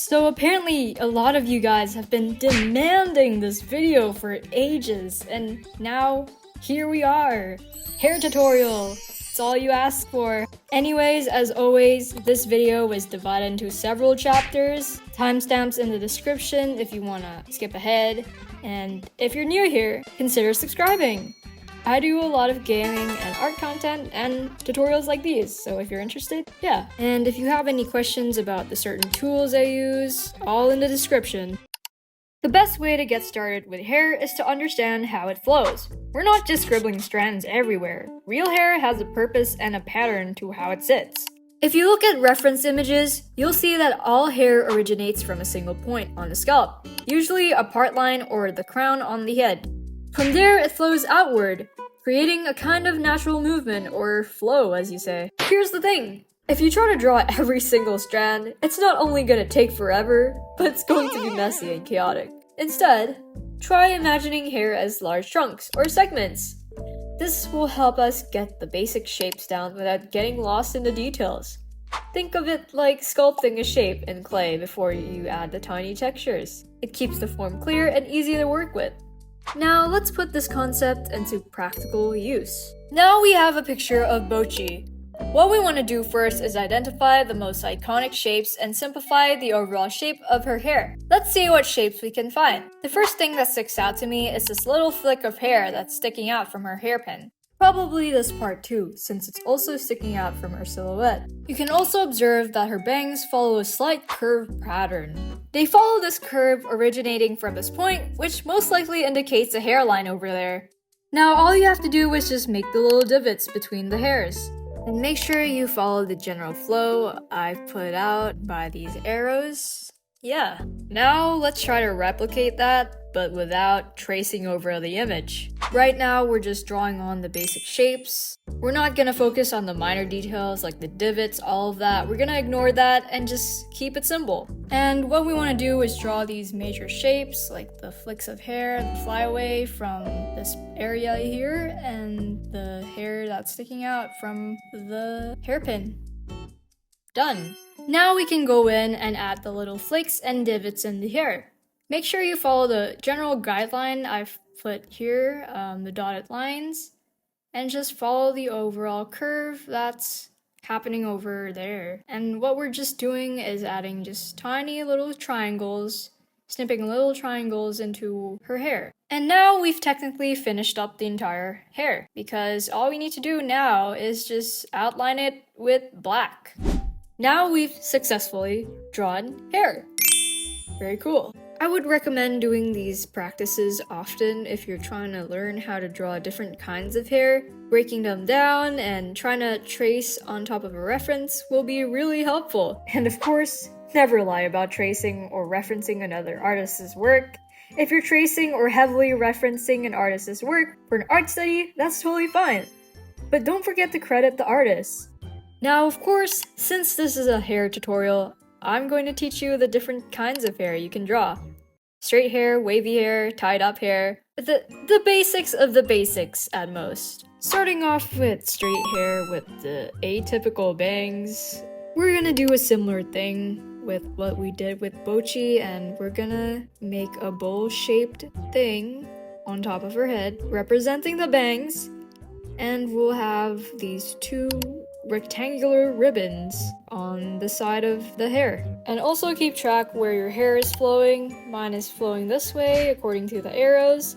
So apparently a lot of you guys have been demanding this video for ages, and now here we are. Hair tutorial. It's all you asked for. Anyways, as always, this video was divided into several chapters. Timestamps in the description if you wanna skip ahead. And if you're new here, consider subscribing. I do a lot of gaming and art content and tutorials like these, so if you're interested, yeah. And if you have any questions about the certain tools I use, all in the description. The best way to get started with hair is to understand how it flows. We're not just scribbling strands everywhere. Real hair has a purpose and a pattern to how it sits. If you look at reference images, you'll see that all hair originates from a single point on the scalp, usually a part line or the crown on the head. From there, it flows outward, creating a kind of natural movement, or flow as you say. Here's the thing. If you try to draw every single strand, it's not only gonna take forever, but it's going to be messy and chaotic. Instead, try imagining hair as large chunks or segments. This will help us get the basic shapes down without getting lost in the details. Think of it like sculpting a shape in clay before you add the tiny textures. It keeps the form clear and easy to work with. Now let's put this concept into practical use. Now we have a picture of Bochi. What we want to do first is identify the most iconic shapes and simplify the overall shape of her hair. Let's see what shapes we can find. The first thing that sticks out to me is this little flick of hair that's sticking out from her hairpin. Probably this part too, since it's also sticking out from her silhouette. You can also observe that her bangs follow a slight curve pattern. They follow this curve originating from this point, which most likely indicates a hairline over there. Now all you have to do is just make the little divots between the hairs. And make sure you follow the general flow I've put out by these arrows. Yeah. Now let's try to replicate that, but without tracing over the image. Right now we're just drawing on the basic shapes. We're not gonna focus on the minor details like the divots, all of that. We're gonna ignore that and just keep it simple. And what we wanna do is draw these major shapes like the flicks of hair that fly away from this area here and the hair that's sticking out from the hairpin. Done. Now we can go in and add the little flakes and divots in the hair. Make sure you follow the general guideline I've put here, the dotted lines, and just follow the overall curve that's happening over there. And what we're just doing is adding just tiny little triangles, snipping little triangles into her hair. And now we've technically finished up the entire hair, because all we need to do now is just outline it with black. Now we've successfully drawn hair. Very cool. I would recommend doing these practices often if you're trying to learn how to draw different kinds of hair. Breaking them down and trying to trace on top of a reference will be really helpful. And of course, never lie about tracing or referencing another artist's work. If you're tracing or heavily referencing an artist's work for an art study, that's totally fine. But don't forget to credit the artist. Now, of course, since this is a hair tutorial, I'm going to teach you the different kinds of hair you can draw. Straight hair, wavy hair, tied up hair. The basics of the basics at most. Starting off with straight hair with the atypical bangs. We're gonna do a similar thing with what we did with Bochi, and we're gonna make a bowl-shaped thing on top of her head, representing the bangs. And we'll have these two rectangular ribbons on the side of the hair. And also keep track where your hair is flowing. Mine is flowing this way according to the arrows.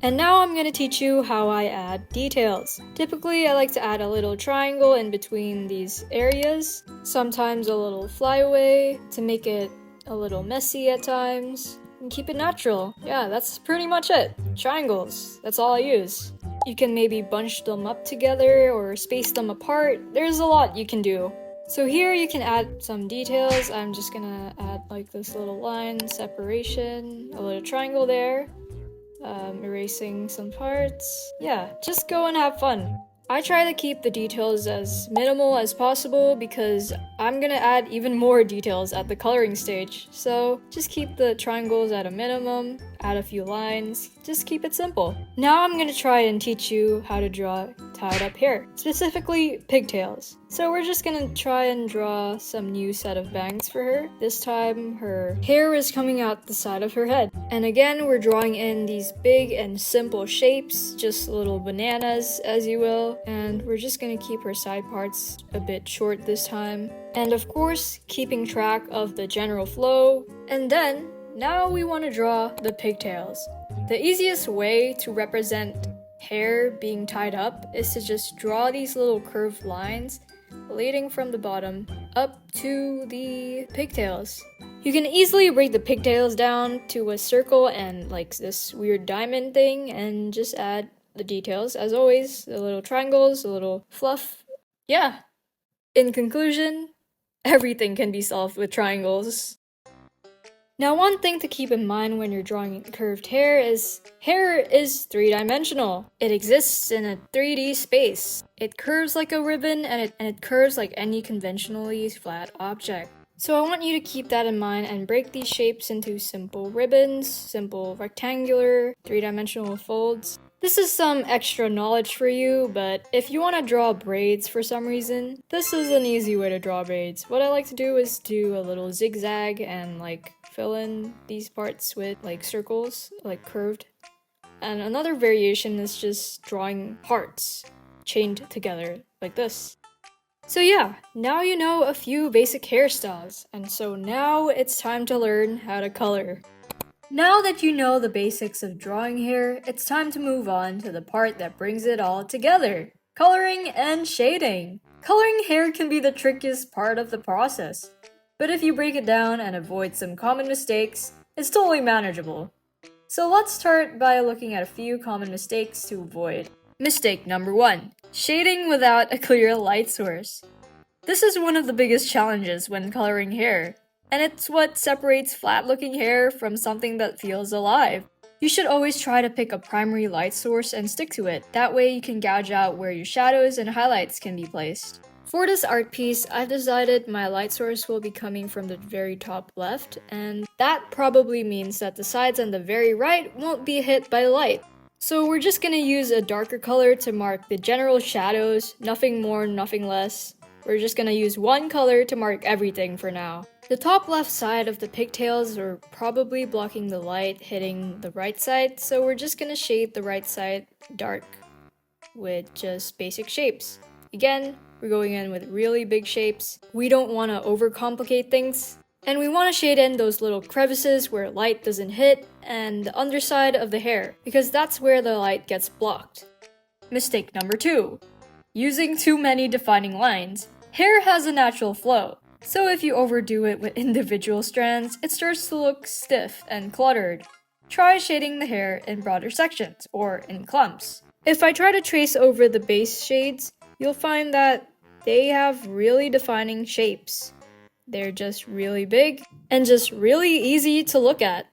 And now I'm going to teach you how I add details. Typically, I like to add a little triangle in between these areas. Sometimes a little flyaway to make it a little messy at times. And keep it natural. Yeah, that's pretty much it. Triangles. That's all I use. You can maybe bunch them up together or space them apart. There's a lot you can do. So here you can add some details. I'm just gonna add like this little line, separation, a little triangle there, erasing some parts. Yeah, just go and have fun. I try to keep the details as minimal as possible because I'm gonna add even more details at the coloring stage. So just keep the triangles at a minimum. add a few lines, just keep it simple. Now I'm gonna try and teach you how to draw tied up hair, specifically pigtails. So we're just gonna try and draw some new set of bangs for her. This time her hair is coming out the side of her head. And again, we're drawing in these big and simple shapes, just little bananas, as you will. And we're just gonna keep her side parts a bit short this time. And of course, keeping track of the general flow. And then, now we want to draw the pigtails. The easiest way to represent hair being tied up is to just draw these little curved lines leading from the bottom up to the pigtails. You can easily break the pigtails down to a circle and like this weird diamond thing and just add the details. As always, the little triangles, the little fluff. Yeah. In conclusion, everything can be solved with triangles. Now, one thing to keep in mind when you're drawing curved hair is three-dimensional. It exists in a 3D space. It curves like a ribbon and it curves like any conventionally flat object. So I want you to keep that in mind and break these shapes into simple ribbons, simple rectangular, three-dimensional folds. This is some extra knowledge for you, but if you want to draw braids for some reason, this is an easy way to draw braids. What I like to do is do a little zigzag and like fill in these parts with like circles, like curved. And another variation is just drawing hearts chained together like this. So yeah, now you know a few basic hairstyles, and so now it's time to learn how to color. Now that you know the basics of drawing hair, it's time to move on to the part that brings it all together: coloring and shading. Coloring hair can be the trickiest part of the process, but if you break it down and avoid some common mistakes, it's totally manageable. So let's start by looking at a few common mistakes to avoid. Mistake number 1. Shading without a clear light source. This is one of the biggest challenges when coloring hair, and it's what separates flat-looking hair from something that feels alive. You should always try to pick a primary light source and stick to it. That way you can gouge out where your shadows and highlights can be placed. For this art piece, I've decided my light source will be coming from the very top left, and that probably means that the sides on the very right won't be hit by light. So we're just gonna use a darker color to mark the general shadows, nothing more, nothing less. We're just gonna use one color to mark everything for now. The top left side of the pigtails are probably blocking the light hitting the right side, so we're just gonna shade the right side dark with just basic shapes. Again, we're going in with really big shapes. We don't want to overcomplicate things. And we want to shade in those little crevices where light doesn't hit and the underside of the hair, because that's where the light gets blocked. Mistake number 2. Using too many defining lines. Hair has a natural flow, so if you overdo it with individual strands, it starts to look stiff and cluttered. Try shading the hair in broader sections, or in clumps. If I try to trace over the base shades, you'll find that they have really defining shapes. They're just really big and just really easy to look at.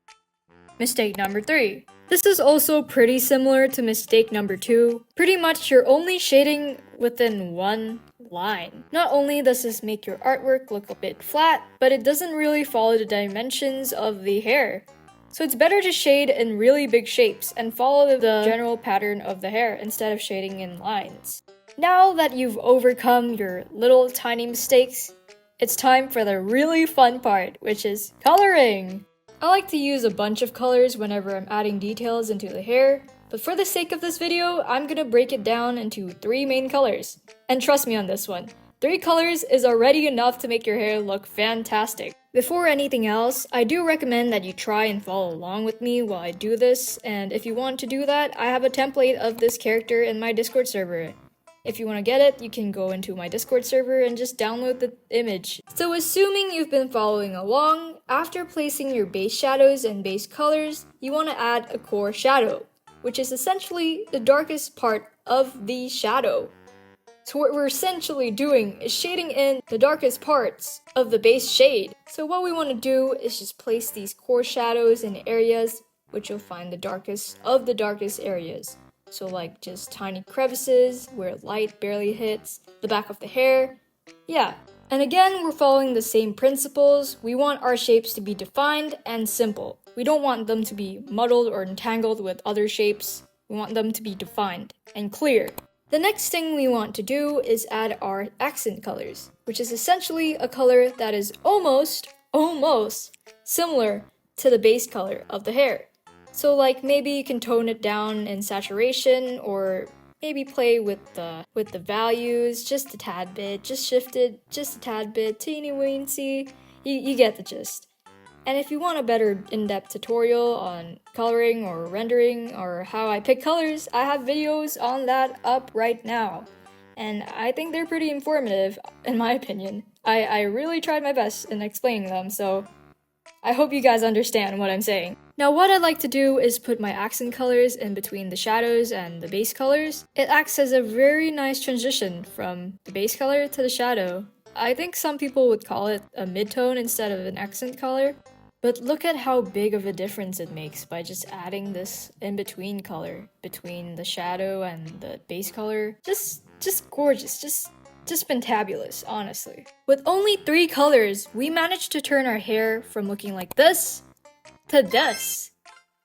Mistake number 3. This is also pretty similar to mistake number 2. Pretty much you're only shading within one line. Not only does this make your artwork look a bit flat, but it doesn't really follow the dimensions of the hair. So it's better to shade in really big shapes and follow the general pattern of the hair instead of shading in lines. Now that you've overcome your little tiny mistakes, it's time for the really fun part, which is coloring! I like to use a bunch of colors whenever I'm adding details into the hair, but for the sake of this video, I'm gonna break it down into 3 main colors. And trust me on this one, 3 colors is already enough to make your hair look fantastic. Before anything else, I do recommend that you try and follow along with me while I do this, and if you want to do that, I have a template of this character in my Discord server. If you want to get it, you can go into my Discord server and just download the image. So assuming you've been following along, after placing your base shadows and base colors, you want to add a core shadow, which is essentially the darkest part of the shadow. So what we're essentially doing is shading in the darkest parts of the base shade. So what we want to do is just place these core shadows in areas which you'll find the darkest of the darkest areas. So like just tiny crevices where light barely hits the back of the hair. Yeah. And again, we're following the same principles. We want our shapes to be defined and simple. We don't want them to be muddled or entangled with other shapes. We want them to be defined and clear. The next thing we want to do is add our accent colors, which is essentially a color that is almost similar to the base color of the hair. So like maybe you can tone it down in saturation, or maybe play with the values just a tad bit, just shift it just a tad bit, teeny weensy. You get the gist. And if you want a better in-depth tutorial on coloring or rendering or how I pick colors, I have videos on that up right now. And I think they're pretty informative, in my opinion. I really tried my best in explaining them, so I hope you guys understand what I'm saying. Now what I'd like to do is put my accent colors in between the shadows and the base colors. It acts as a very nice transition from the base color to the shadow. I think some people would call it a mid-tone instead of an accent color. But look at how big of a difference it makes by just adding this in-between color between the shadow and the base color. Just gorgeous, just fantabulous, honestly. With only 3 colors, we managed to turn our hair from looking like this to this.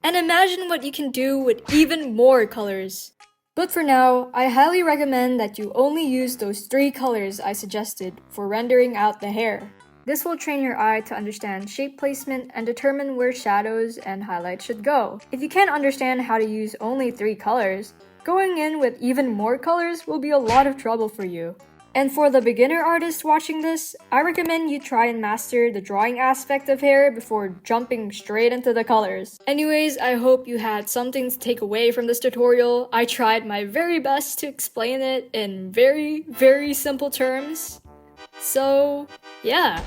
And imagine what you can do with even more colors. But for now, I highly recommend that you only use those 3 colors I suggested for rendering out the hair. This will train your eye to understand shape placement and determine where shadows and highlights should go. If you can't understand how to use only 3 colors, going in with even more colors will be a lot of trouble for you. And for the beginner artist watching this, I recommend you try and master the drawing aspect of hair before jumping straight into the colors. Anyways, I hope you had something to take away from this tutorial. I tried my very best to explain it in very simple terms. So, yeah.